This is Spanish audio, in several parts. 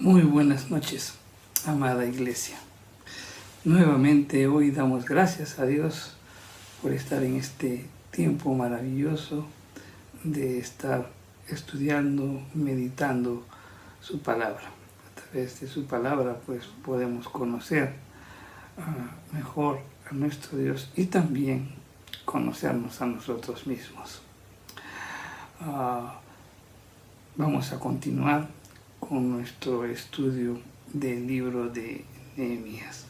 Muy buenas noches, amada iglesia. Nuevamente hoy damos gracias a Dios por estar en este tiempo maravilloso de estar estudiando, meditando su palabra. A través de su palabra pues podemos conocer mejor a nuestro Dios y también conocernos a nosotros mismos. Vamos a continuar con nuestro estudio del libro de Nehemías.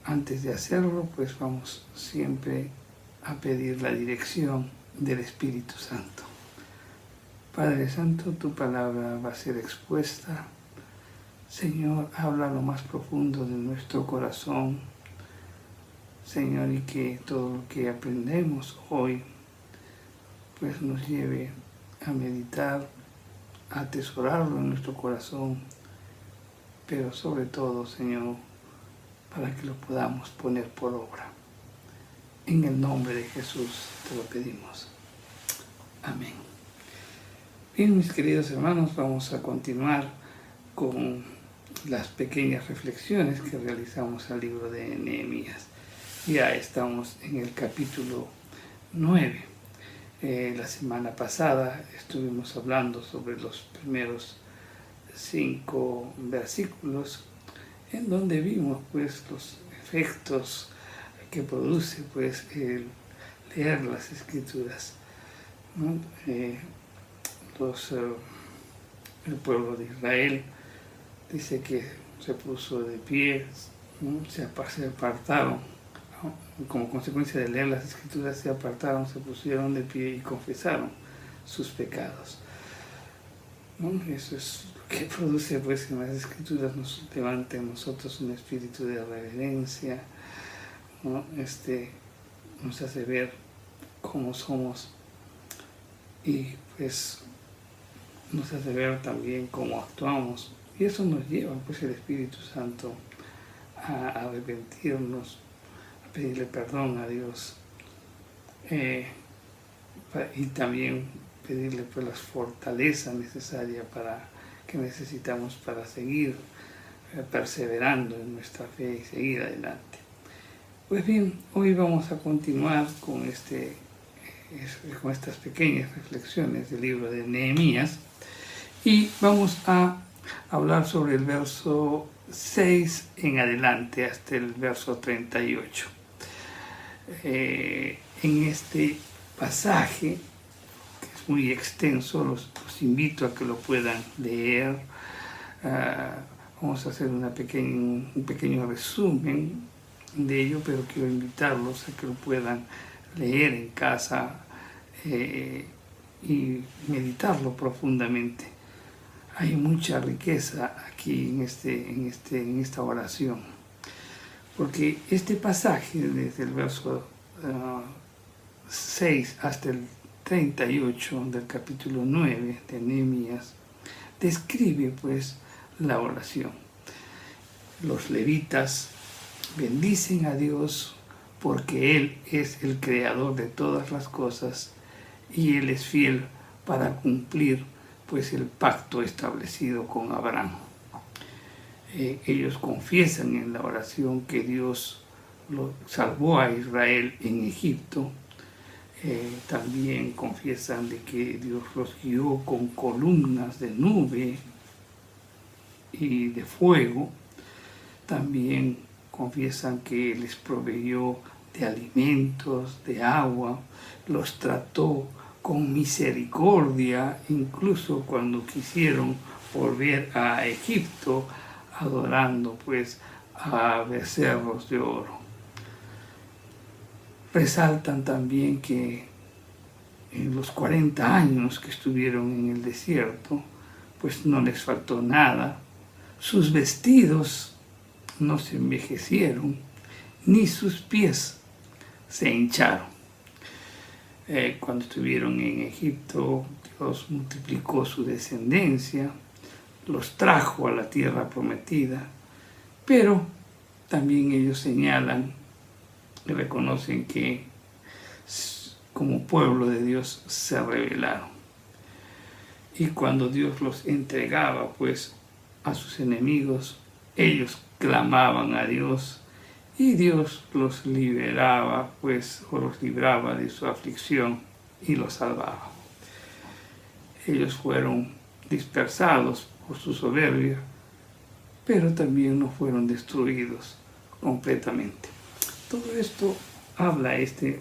Antes de hacerlo, pues vamos siempre a pedir la dirección del Espíritu Santo. Padre Santo, tu palabra va a ser expuesta. Señor, habla lo más profundo de nuestro corazón. Señor, y que todo lo que aprendemos hoy, pues nos lleve a meditar, a atesorarlo en nuestro corazón, pero sobre todo, Señor, para que lo podamos poner por obra. En el nombre de Jesús te lo pedimos. Amén. Bien, mis queridos hermanos, vamos a continuar con las pequeñas reflexiones que realizamos al libro de Nehemías. Ya estamos en el capítulo 9. La semana pasada estuvimos hablando sobre los primeros 5 versículos en donde vimos pues los efectos que produce pues el leer las escrituras, ¿no? El pueblo de Israel dice que se puso de pie, ¿no? se apartaron. Como consecuencia de leer las escrituras se apartaron, se pusieron de pie y confesaron sus pecados, ¿no? Eso es lo que produce pues que en las escrituras nos levante en nosotros un espíritu de reverencia, ¿no? Nos hace ver cómo somos y pues nos hace ver también cómo actuamos, y eso nos lleva pues el Espíritu Santo a arrepentirnos, pedirle perdón a Dios y también pedirle pues la fortaleza necesaria que necesitamos para seguir perseverando en nuestra fe y seguir adelante. Pues bien, hoy vamos a continuar con estas pequeñas reflexiones del libro de Nehemías y vamos a hablar sobre el verso 6 en adelante hasta el verso 38. En este pasaje, que es muy extenso, los invito a que lo puedan leer. Vamos a hacer un pequeño resumen de ello, pero quiero invitarlos a que lo puedan leer en casa y meditarlo profundamente. Hay mucha riqueza aquí en esta oración, porque este pasaje, desde el verso 6 hasta el 38 del capítulo 9 de Nehemías, describe pues la oración. Los levitas bendicen a Dios porque Él es el creador de todas las cosas y Él es fiel para cumplir pues el pacto establecido con Abraham. Ellos confiesan en la oración que Dios salvó a Israel en Egipto. También confiesan de que Dios los guió con columnas de nube y de fuego. También confiesan que les proveyó de alimentos, de agua, los trató con misericordia, incluso cuando quisieron volver a Egipto, adorando pues a becerros de oro. Resaltan también que en los 40 años que estuvieron en el desierto, pues no les faltó nada. Sus vestidos no se envejecieron, ni sus pies se hincharon. Cuando estuvieron en Egipto, Dios multiplicó su descendencia, los trajo a la tierra prometida, pero también ellos señalan y reconocen que como pueblo de Dios se rebelaron. y cuando Dios los entregaba pues a sus enemigos, ellos clamaban a Dios y Dios los liberaba pues, o los libraba de su aflicción y los salvaba. Ellos fueron dispersados por su soberbia, pero también no fueron destruidos completamente. Todo esto habla este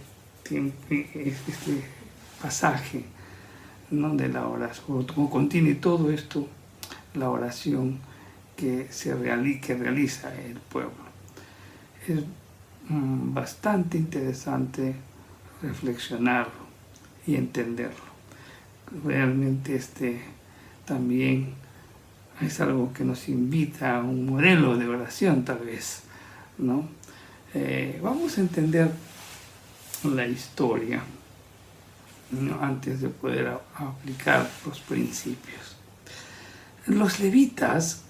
pasaje, ¿no?, de la oración, como contiene todo esto, la oración que realiza el pueblo. Es bastante interesante reflexionarlo y entenderlo. Realmente también es algo que nos invita a un modelo de oración, tal vez, ¿no? Vamos a entender la historia, ¿no?, antes de poder aplicar los principios. Los levitas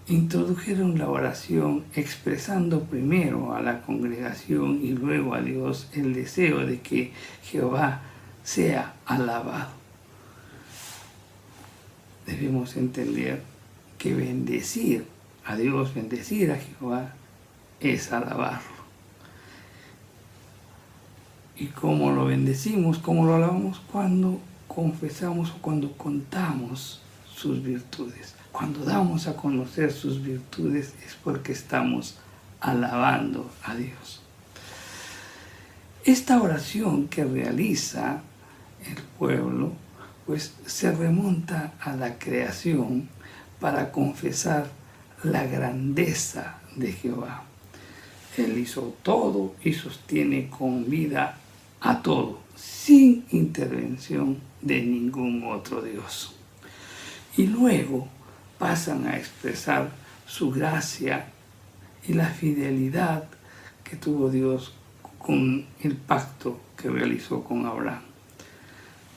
introdujeron la oración expresando primero a la congregación y luego a Dios el deseo de que Jehová sea alabado. Debemos entender que bendecir a Dios, bendecir a Jehová, es alabarlo. ¿Y cómo lo bendecimos, cómo lo alabamos? Cuando confesamos o cuando contamos sus virtudes. Cuando damos a conocer sus virtudes es porque estamos alabando a Dios. Esta oración que realiza el pueblo pues se remonta a la creación para confesar la grandeza de Jehová. Él hizo todo y sostiene con vida a todo, sin intervención de ningún otro Dios. Y luego pasan a expresar su gracia y la fidelidad que tuvo Dios con el pacto que realizó con Abraham.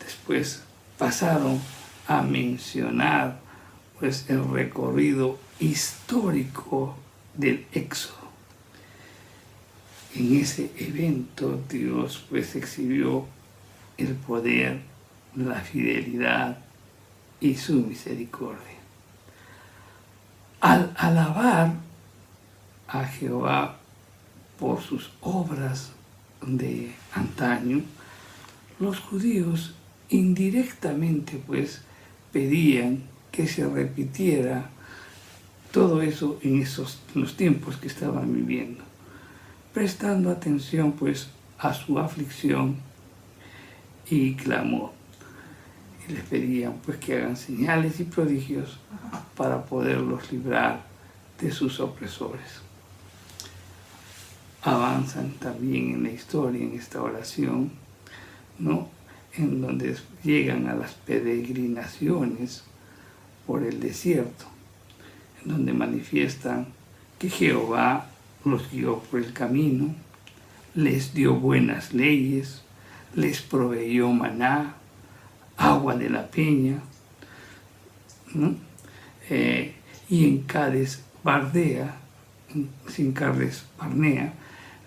Después pasaron a mencionar pues el recorrido histórico del Éxodo. En ese evento Dios pues exhibió el poder, la fidelidad y su misericordia. Al alabar a Jehová por sus obras de antaño, los judíos indirectamente pues pedían que se repitiera todo eso en los tiempos que estaban viviendo, prestando atención pues a su aflicción y clamor. Y les pedían pues que hagan señales y prodigios para poderlos librar de sus opresores. Avanzan también en la historia, en esta oración, ¿no?, en donde llegan a las peregrinaciones por el desierto, en donde manifiestan que Jehová los guió por el camino, les dio buenas leyes, les proveyó maná, agua de la peña, ¿no? Y en Cades Barnea,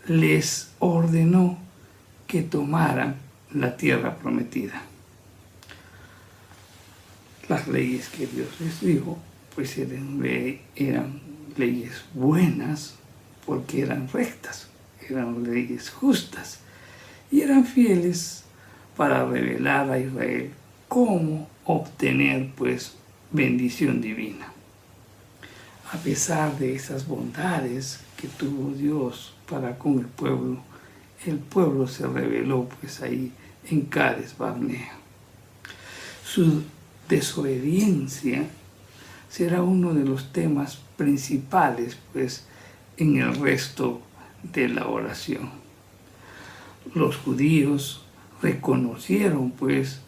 les ordenó que tomaran la tierra prometida. Las leyes que Dios les dio, pues eran leyes buenas porque eran rectas, eran leyes justas y eran fieles para revelar a Israel cómo obtener pues bendición divina. A pesar de esas bondades que tuvo Dios para con el pueblo se rebeló pues ahí en Cades Barnea. Su desobediencia será uno de los temas principales pues en el resto de la oración. Los judíos reconocieron pues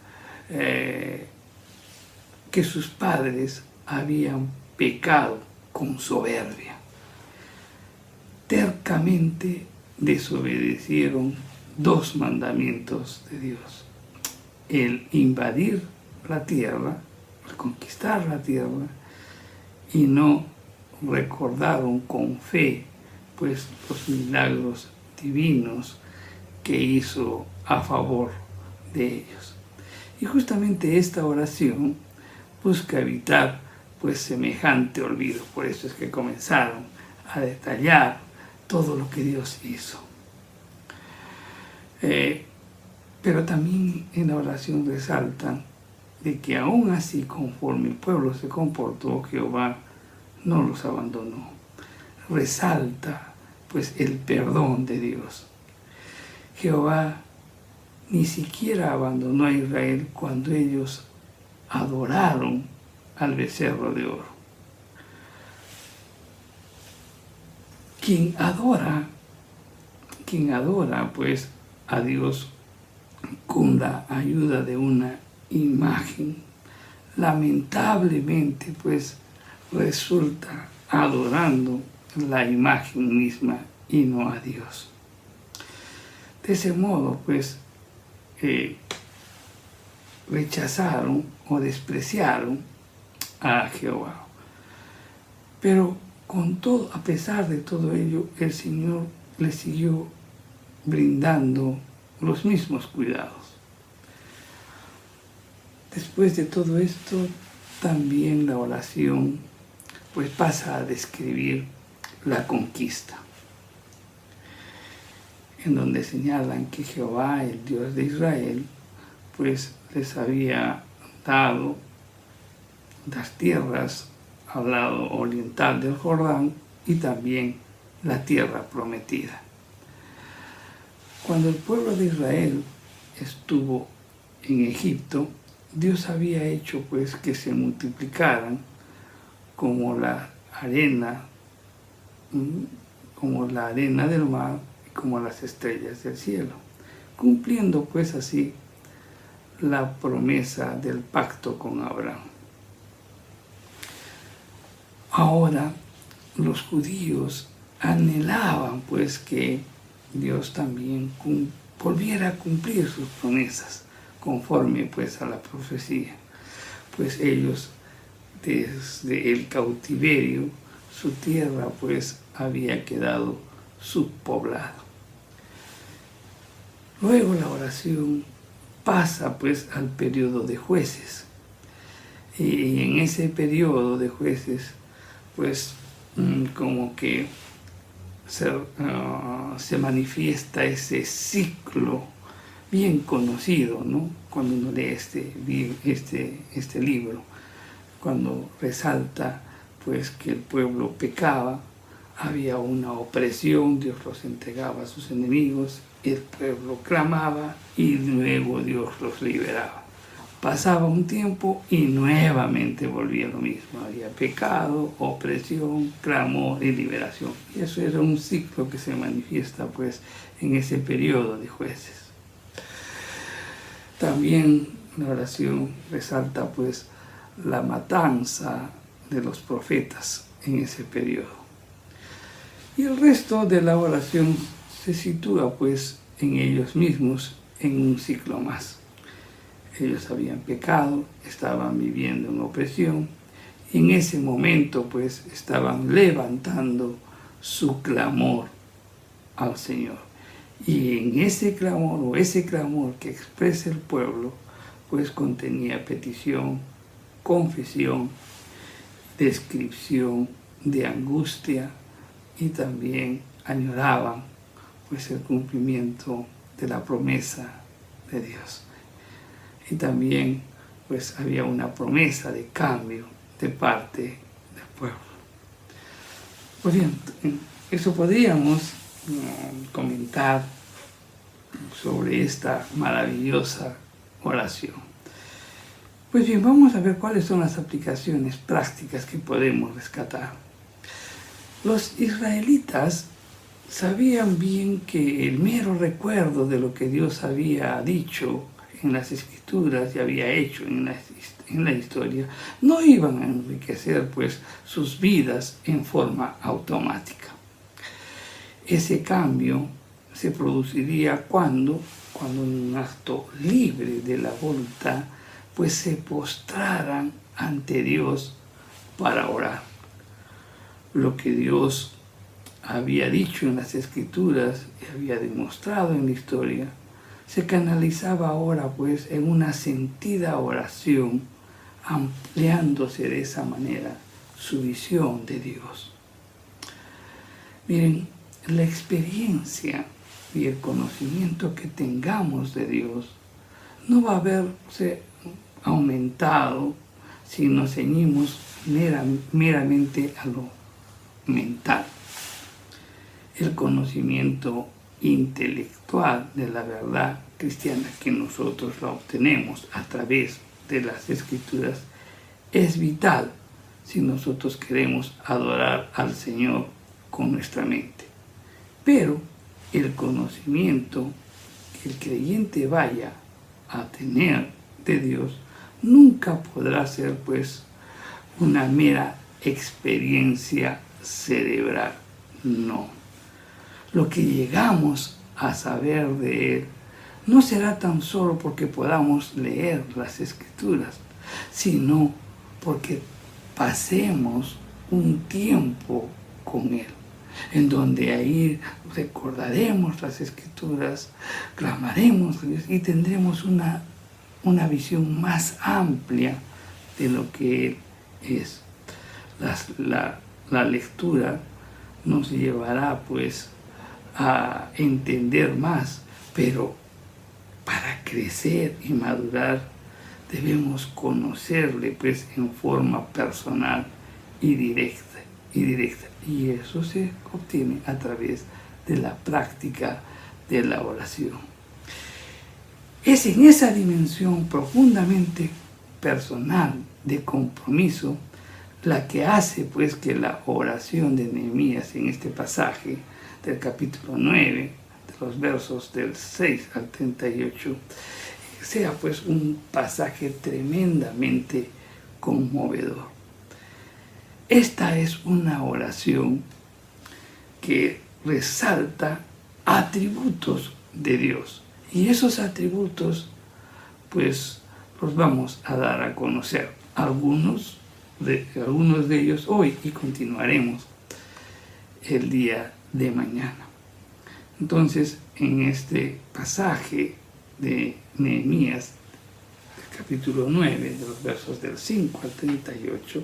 que sus padres habían pecado con soberbia. Tercamente desobedecieron dos mandamientos de Dios: el invadir la tierra, el conquistar la tierra, y no recordaron con fe pues los milagros divinos que hizo a favor de ellos. Y justamente esta oración busca evitar pues semejante olvido. Por eso es que comenzaron a detallar todo lo que Dios hizo. Pero también en la oración resaltan de que aún así, conforme el pueblo se comportó, Jehová no los abandonó. Resalta pues el perdón de Dios. Jehová ni siquiera abandonó a Israel cuando ellos adoraron al becerro de oro. Quien adora pues a Dios con la ayuda de una imagen, lamentablemente pues resulta adorando la imagen misma y no a Dios. De ese modo pues rechazaron o despreciaron a Jehová. Pero con todo, a pesar de todo ello, el Señor les siguió brindando los mismos cuidados. Después de todo esto, también la oración pues pasa a describir la conquista, en donde señalan que Jehová, el Dios de Israel, pues les había dado las tierras al lado oriental del Jordán y también la tierra prometida. Cuando el pueblo de Israel estuvo en Egipto, Dios había hecho pues que se multiplicaran como la arena del mar y como las estrellas del cielo, cumpliendo pues así la promesa del pacto con Abraham. Ahora los judíos anhelaban pues que Dios también volviera a cumplir sus promesas conforme pues a la profecía, pues ellos desde el cautiverio su tierra pues había quedado subpoblada. Luego la oración pasa pues al periodo de jueces, y en ese periodo de jueces pues como que se manifiesta ese ciclo bien conocido, ¿no? Cuando uno lee este libro, cuando resalta pues que el pueblo pecaba, había una opresión, Dios los entregaba a sus enemigos, el pueblo clamaba y luego Dios los liberaba. Pasaba un tiempo y nuevamente volvía lo mismo. Había pecado, opresión, clamor y liberación. Y eso era un ciclo que se manifiesta pues en ese periodo de jueces. También la oración resalta pues la matanza de los profetas en ese periodo. Y el resto de la oración se sitúa pues en ellos mismos en un ciclo más. Ellos habían pecado, estaban viviendo en opresión, y en ese momento pues estaban levantando su clamor al Señor. Y en ese clamor que expresa el pueblo, pues contenía petición, confesión, descripción de angustia, y también añoraban pues el cumplimiento de la promesa de Dios. Y también pues había una promesa de cambio de parte del pueblo. Pues bien, eso podríamos comentar sobre esta maravillosa oración. Pues bien, vamos a ver cuáles son las aplicaciones prácticas que podemos rescatar. Los israelitas sabían bien que el mero recuerdo de lo que Dios había dicho en las Escrituras y había hecho en la historia, no iban a enriquecer pues sus vidas en forma automática. Ese cambio se produciría cuando en un acto libre de la voluntad, pues se postraran ante Dios para orar. Lo que Dios había dicho en las Escrituras y había demostrado en la historia, se canalizaba ahora pues en una sentida oración ampliándose de esa manera su visión de Dios. Miren, la experiencia y el conocimiento que tengamos de Dios no va a verse aumentado si nos ceñimos meramente a lo mental. El conocimiento intelectual de la verdad cristiana que nosotros la obtenemos a través de las Escrituras es vital si nosotros queremos adorar al Señor con nuestra mente. Pero el conocimiento que el creyente vaya a tener de Dios nunca podrá ser pues una mera experiencia cerebral. No. Lo que llegamos a saber de Él no será tan solo porque podamos leer las Escrituras, sino porque pasemos un tiempo con Él, en donde ahí recordaremos las Escrituras, clamaremos a Dios y tendremos una visión más amplia de lo que Él es. La lectura nos llevará pues a entender más, pero para crecer y madurar debemos conocerle pues en forma personal y directa. Y eso se obtiene a través de la práctica de la oración. Es en esa dimensión profundamente personal de compromiso la que hace pues que la oración de Nehemías en este pasaje del capítulo 9, de los versos del 6 al 38, sea pues un pasaje tremendamente conmovedor. Esta es una oración que resalta atributos de Dios. Y esos atributos, pues, los vamos a dar a conocer. Algunos de ellos hoy y continuaremos el día de mañana. Entonces, en este pasaje de Nehemías, capítulo 9, de los versos del 5 al 38,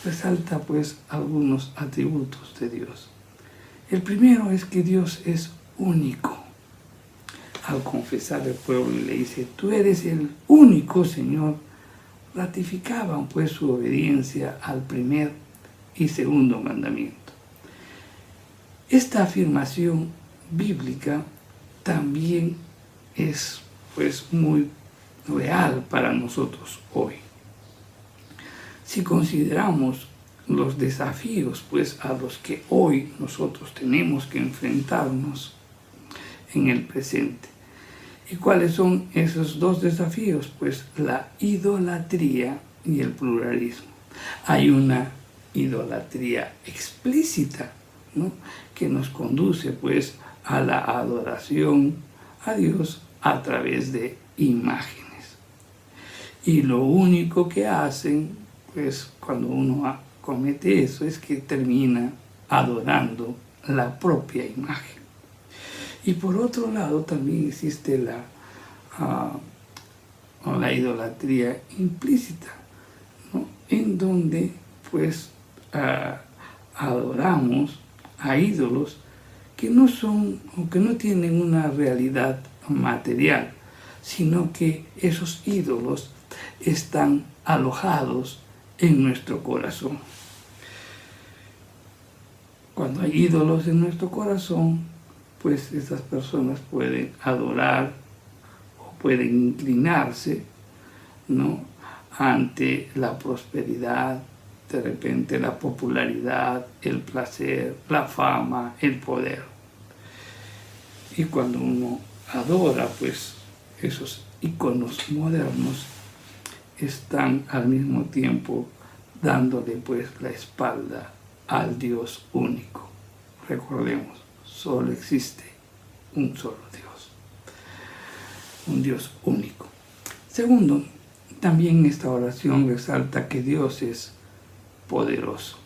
resalta pues algunos atributos de Dios. El primero es que Dios es único. Al confesar el pueblo y le dice, tú eres el único Señor, ratificaban pues su obediencia al primer y segundo mandamiento. Esta afirmación bíblica también es pues muy real para nosotros hoy. Si consideramos los desafíos pues a los que hoy nosotros tenemos que enfrentarnos en el presente. ¿Y cuáles son esos dos desafíos? Pues la idolatría y el pluralismo. Hay una idolatría explícita, ¿no?, que nos conduce pues a la adoración a Dios a través de imágenes. Y lo único que hacen pues cuando uno comete eso es que termina adorando la propia imagen. Y por otro lado también existe la idolatría implícita, ¿no?, en donde pues adoramos a ídolos que no son o que no tienen una realidad material, sino que esos ídolos están alojados en nuestro corazón. Cuando hay ídolos en nuestro corazón, pues esas personas pueden adorar o pueden inclinarse, ¿no?, ante la prosperidad, de repente la popularidad, el placer, la fama, el poder. Y cuando uno adora, pues esos íconos modernos están al mismo tiempo dándole pues la espalda al Dios único. Recordemos, solo existe un solo Dios, un Dios único. Segundo, también esta oración resalta que Dios es poderoso.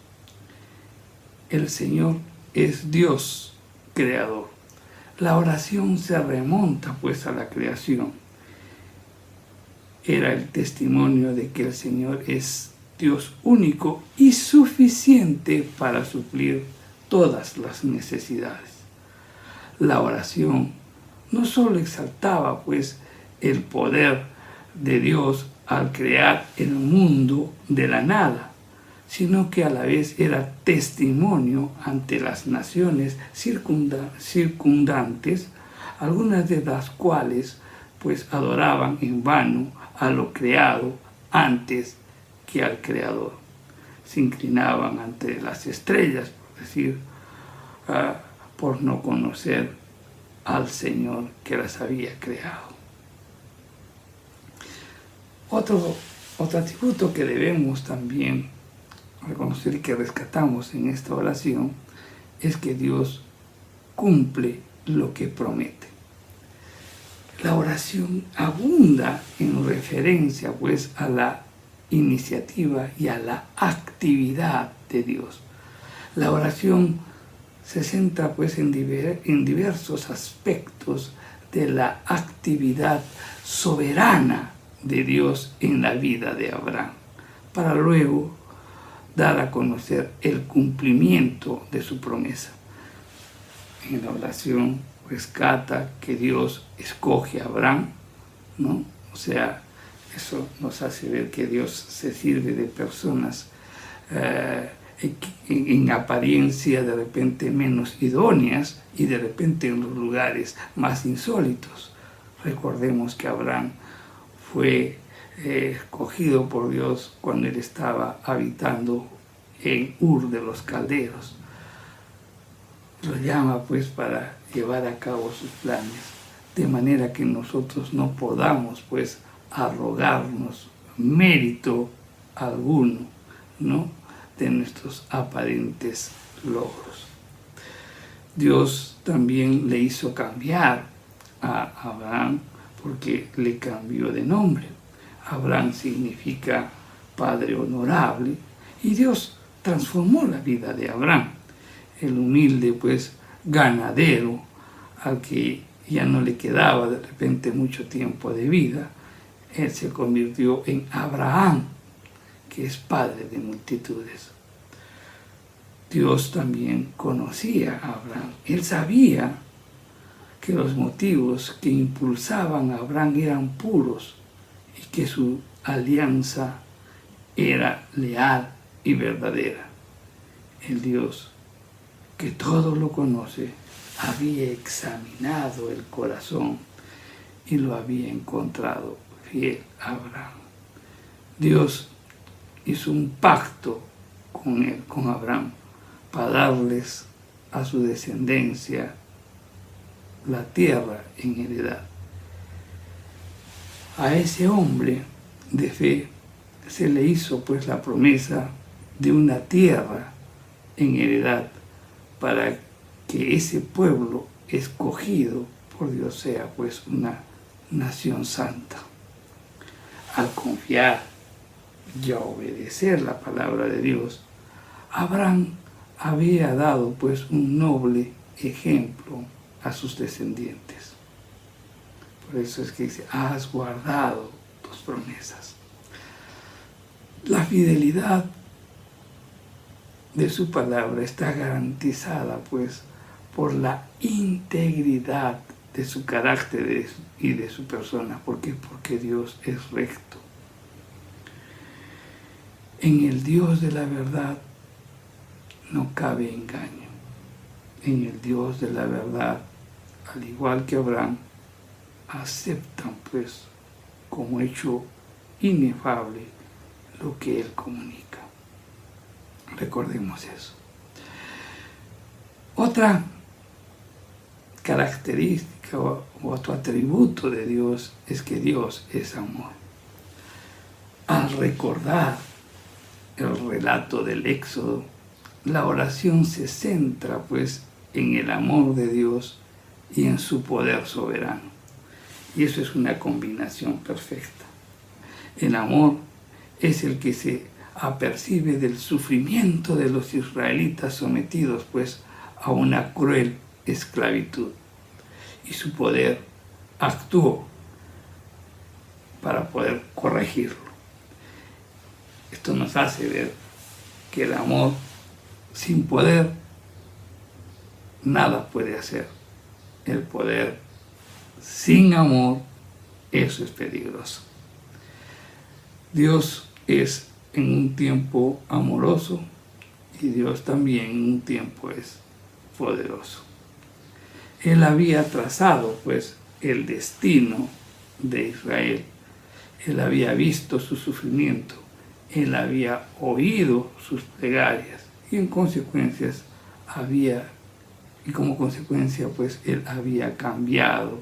El Señor es Dios creador. La oración se remonta pues a la creación. era el testimonio de que el Señor es Dios único y suficiente para suplir todas las necesidades. La oración no solo exaltaba pues el poder de Dios al crear el mundo de la nada, sino que a la vez era testimonio ante las naciones circundantes, algunas de las cuales pues adoraban en vano a lo creado antes que al Creador. Se inclinaban ante las estrellas, por decir, por no conocer al Señor que las había creado. Otro atributo que debemos también reconocer y que rescatamos en esta oración es que Dios cumple lo que promete. La oración abunda en referencia pues a la iniciativa y a la actividad de Dios. La oración se centra pues en diversos aspectos de la actividad soberana de Dios en la vida de Abraham, para luego dar a conocer el cumplimiento de su promesa. En la oración rescata que Dios escoge a Abraham, ¿no? O sea, eso nos hace ver que Dios se sirve de personas en apariencia de repente menos idóneas y de repente en los lugares más insólitos. Recordemos que Abraham fue escogido por Dios cuando él estaba habitando en Ur de los Caldeos. Lo llama pues para llevar a cabo sus planes, de manera que nosotros no podamos pues arrogarnos mérito alguno, ¿no?, de nuestros aparentes logros. Dios también le hizo cambiar a Abraham porque le cambió de nombre. Abraham significa padre honorable y Dios transformó la vida de Abraham. El humilde pues ganadero al que ya no le quedaba de repente mucho tiempo de vida, él se convirtió en Abraham, que es padre de multitudes. Dios también conocía a Abraham. Él sabía que los motivos que impulsaban a Abraham eran puros y que su alianza era leal y verdadera. El Dios que todo lo conoce había examinado el corazón y lo había encontrado fiel a Abraham. Dios hizo un pacto con Abraham, para darles a su descendencia la tierra en heredad. A ese hombre de fe se le hizo pues la promesa de una tierra en heredad para que ese pueblo escogido por Dios sea pues una nación santa. Al confiar y a obedecer la palabra de Dios, Abraham había dado pues un noble ejemplo a sus descendientes. Por eso es que dice, has guardado tus promesas. La fidelidad de su palabra está garantizada pues por la integridad de su carácter y de su persona. ¿Por qué? Porque Dios es recto. En el Dios de la verdad no cabe engaño. En el Dios de la verdad, al igual que Abraham, aceptan pues como hecho inefable lo que Él comunica. Recordemos eso. Otra característica o otro atributo de Dios es que Dios es amor. Al recordar el relato del Éxodo, la oración se centra pues en el amor de Dios y en su poder soberano. Y eso es una combinación perfecta. El amor es el que se apercibe del sufrimiento de los israelitas sometidos pues a una cruel esclavitud. Y su poder actuó para poder corregirlo. Esto nos hace ver que el amor sin poder nada puede hacer. El poder sin amor, eso es peligroso. Dios es en un tiempo amoroso y Dios también en un tiempo es poderoso. Él había trazado pues el destino de Israel. Él había visto su sufrimiento. Él había oído sus plegarias y como consecuencia pues él había cambiado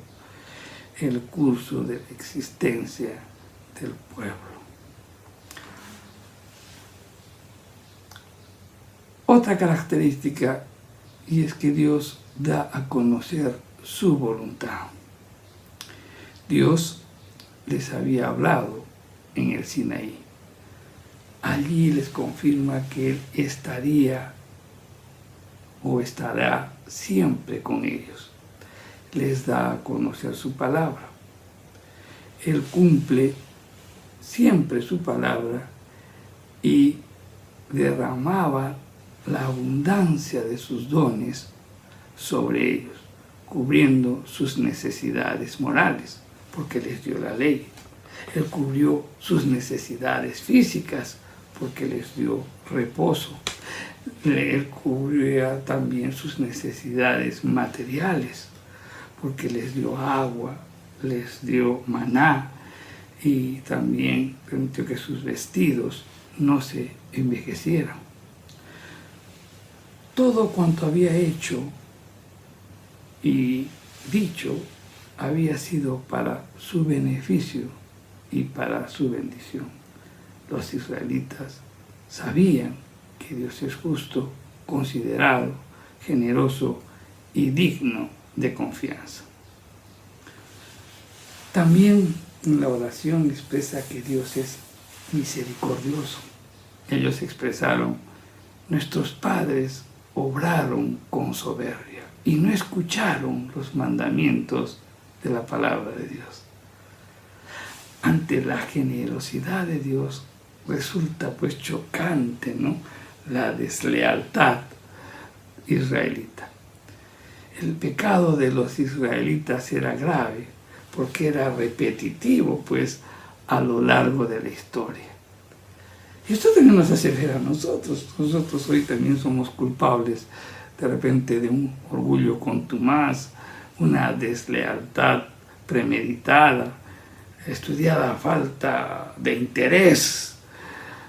el curso de la existencia del pueblo. Otra característica, y es que Dios da a conocer su voluntad. Dios les había hablado en el Sinaí. Allí les confirma que Él estaría o estará siempre con ellos. Les da a conocer su palabra. Él cumple siempre su palabra y derramaba la abundancia de sus dones sobre ellos, cubriendo sus necesidades morales, porque les dio la ley. Él cubrió sus necesidades físicas, porque les dio reposo. Él cubría también sus necesidades materiales, porque les dio agua, les dio maná, y también permitió que sus vestidos no se envejecieran. Todo cuanto había hecho y dicho había sido para su beneficio y para su bendición. Los israelitas sabían que Dios es justo, considerado, generoso y digno de confianza. También en la oración expresa que Dios es misericordioso. Ellos expresaron: nuestros padres obraron con soberbia y no escucharon los mandamientos de la palabra de Dios. Ante la generosidad de Dios resulta pues chocante, ¿no?, la deslealtad israelita. El pecado de los israelitas era grave porque era repetitivo pues a lo largo de la historia. Y esto también nos hace ver a nosotros. Nosotros hoy también somos culpables de repente de un orgullo contumaz, una deslealtad premeditada, estudiada falta de interés,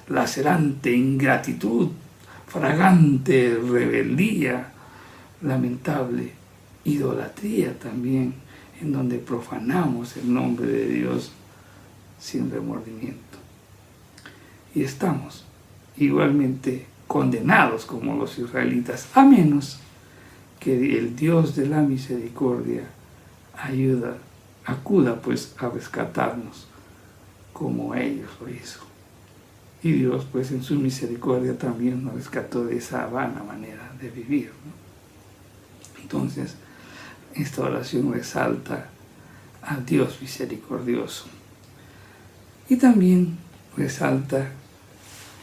lacerante ingratitud, fragante rebeldía, lamentable idolatría también, en donde profanamos el nombre de Dios sin remordimiento. Y estamos igualmente condenados como los israelitas, a menos que el Dios de la misericordia acuda pues a rescatarnos como ellos lo hizo. Y Dios pues en su misericordia también nos rescató de esa vana manera de vivir, ¿no? Entonces, esta oración resalta a Dios misericordioso. Y también resalta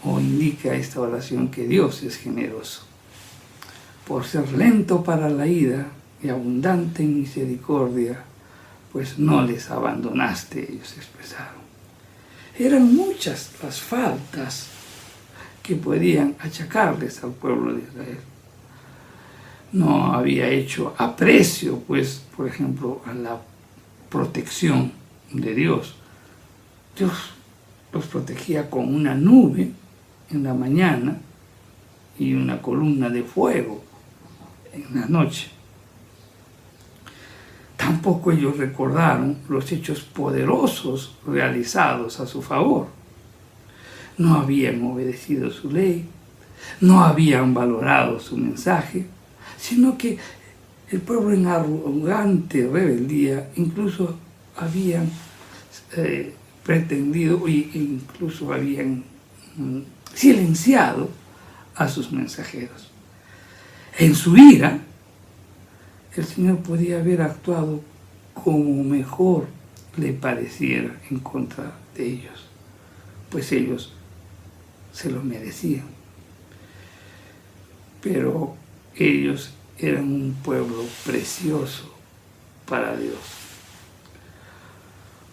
o indica esta oración que Dios es generoso. Por ser lento para la ira y abundante en misericordia, pues no les abandonaste, ellos expresaron. Eran muchas las faltas que podían achacarles al pueblo de Israel. No había hecho aprecio, pues, por ejemplo, a la protección de Dios. Dios los protegía con una nube en la mañana y una columna de fuego en la noche. Tampoco ellos recordaron los hechos poderosos realizados a su favor. No habían obedecido su ley, no habían valorado su mensaje, sino que el pueblo en arrogante rebeldía incluso habían pretendido e incluso habían silenciado a sus mensajeros. En su ira, el Señor podía haber actuado como mejor le pareciera en contra de ellos, pues ellos se lo merecían. Pero ellos eran un pueblo precioso para Dios.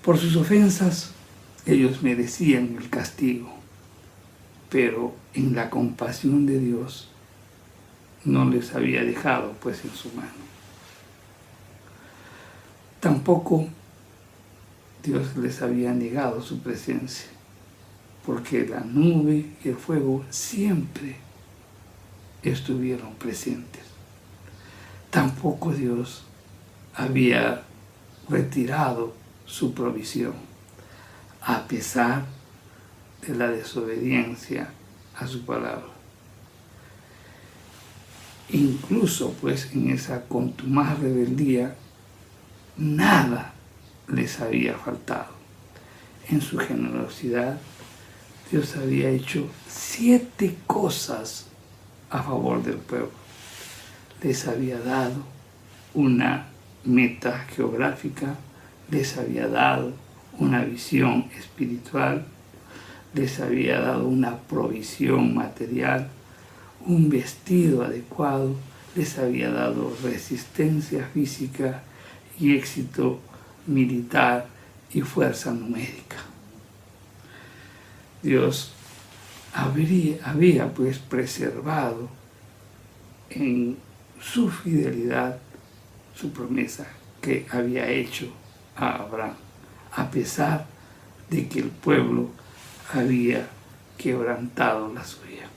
Por sus ofensas, ellos merecían el castigo, pero en la compasión de Dios no les había dejado pues en su mano. Tampoco Dios les había negado su presencia, porque la nube y el fuego siempre estuvieron presentes. Tampoco Dios había retirado su provisión, a pesar de la desobediencia a su palabra. Incluso pues en esa contumaz rebeldía, nada les había faltado. En su generosidad, Dios había hecho 7 cosas a favor del pueblo. Les había dado una meta geográfica, les había dado una visión espiritual, les había dado una provisión material, un vestido adecuado, les había dado resistencia física y éxito militar y fuerza numérica. Dios había pues preservado en su fidelidad su promesa que había hecho a Abraham, a pesar de que el pueblo había quebrantado la suya.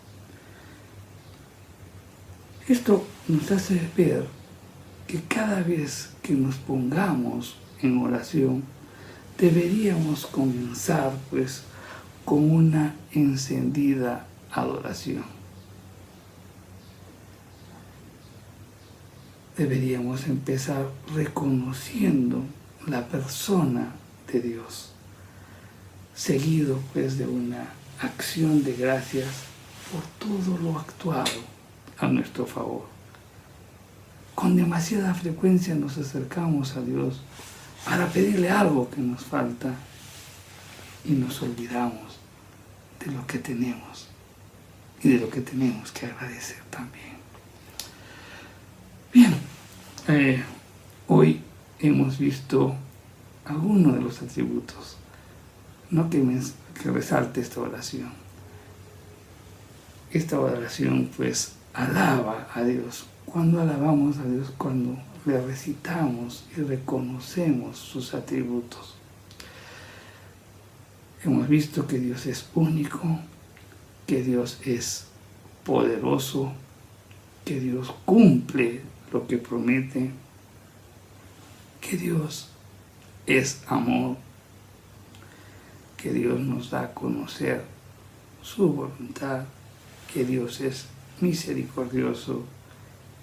Esto nos hace ver que cada vez que nos pongamos en oración, deberíamos comenzar pues con una encendida adoración. Deberíamos empezar reconociendo la persona de Dios, seguido pues de una acción de gracias por todo lo actuado a nuestro favor. Con demasiada frecuencia nos acercamos a Dios para pedirle algo que nos falta y nos olvidamos de lo que tenemos y de lo que tenemos que agradecer también. Bien, hoy hemos visto algunos de los atributos, ¿no? que resalte esta oración. Esta oración pues alaba a Dios. Cuando alabamos a Dios, cuando le recitamos y reconocemos sus atributos. Hemos visto que Dios es único, que Dios es poderoso, que Dios cumple lo que promete, que Dios es amor, que Dios nos da a conocer su voluntad, que Dios es misericordioso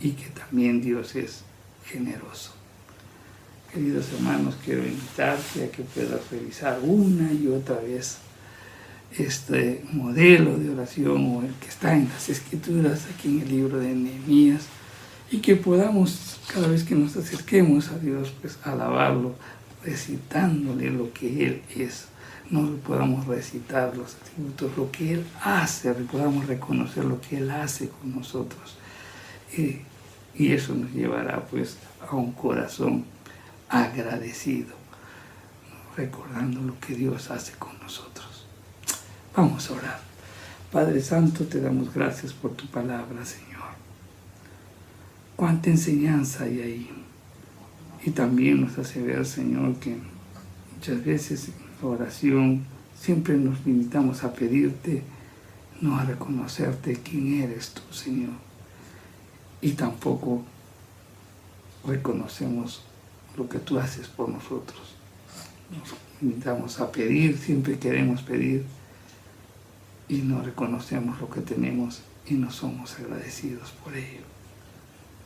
y que también Dios es generoso. Queridos hermanos, quiero invitarte a que puedas revisar una y otra vez este modelo de oración o el que está en las Escrituras, aquí en el libro de Nehemías, y que podamos, cada vez que nos acerquemos a Dios, pues alabarlo, recitándole lo que Él es. No podamos recitar los atributos, lo que Él hace, podamos reconocer lo que Él hace con nosotros. Y eso nos llevará pues a un corazón agradecido, recordando lo que Dios hace con nosotros. Vamos a orar. Padre Santo, te damos gracias por tu palabra, Señor. Cuánta enseñanza hay ahí. Y también nos hace ver, Señor, que muchas veces en la oración siempre nos limitamos a pedirte, no a reconocerte quién eres tú, Señor. Y tampoco reconocemos lo que tú haces por nosotros. Nos limitamos a pedir, siempre queremos pedir y no reconocemos lo que tenemos y no somos agradecidos por ello.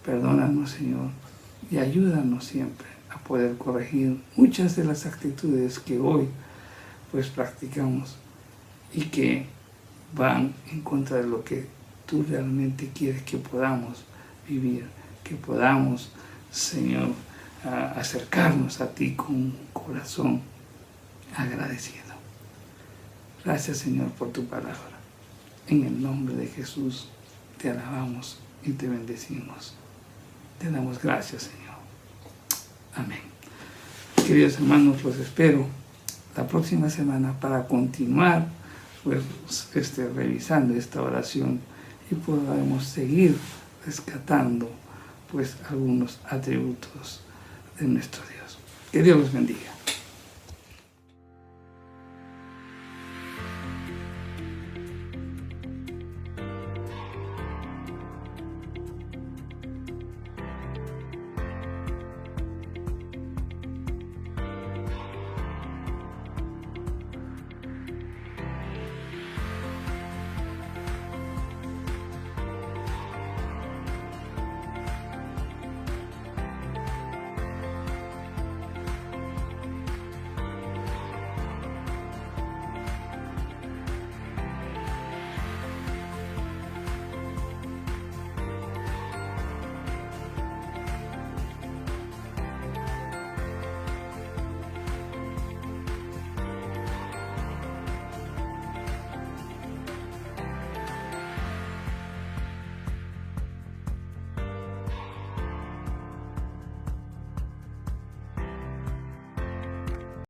Perdónanos, Señor, y ayúdanos siempre a poder corregir muchas de las actitudes que hoy pues practicamos y que van en contra de lo que tú realmente quieres que podamos vivir, que podamos, Señor, acercarnos a ti con un corazón agradecido. Gracias, Señor, por tu palabra. En el nombre de Jesús te alabamos y te bendecimos. Te damos gracias, Señor. Amén. Queridos hermanos, los espero la próxima semana para continuar pues, revisando esta oración y podamos seguir rescatando pues algunos atributos de nuestro Dios. Que Dios los bendiga.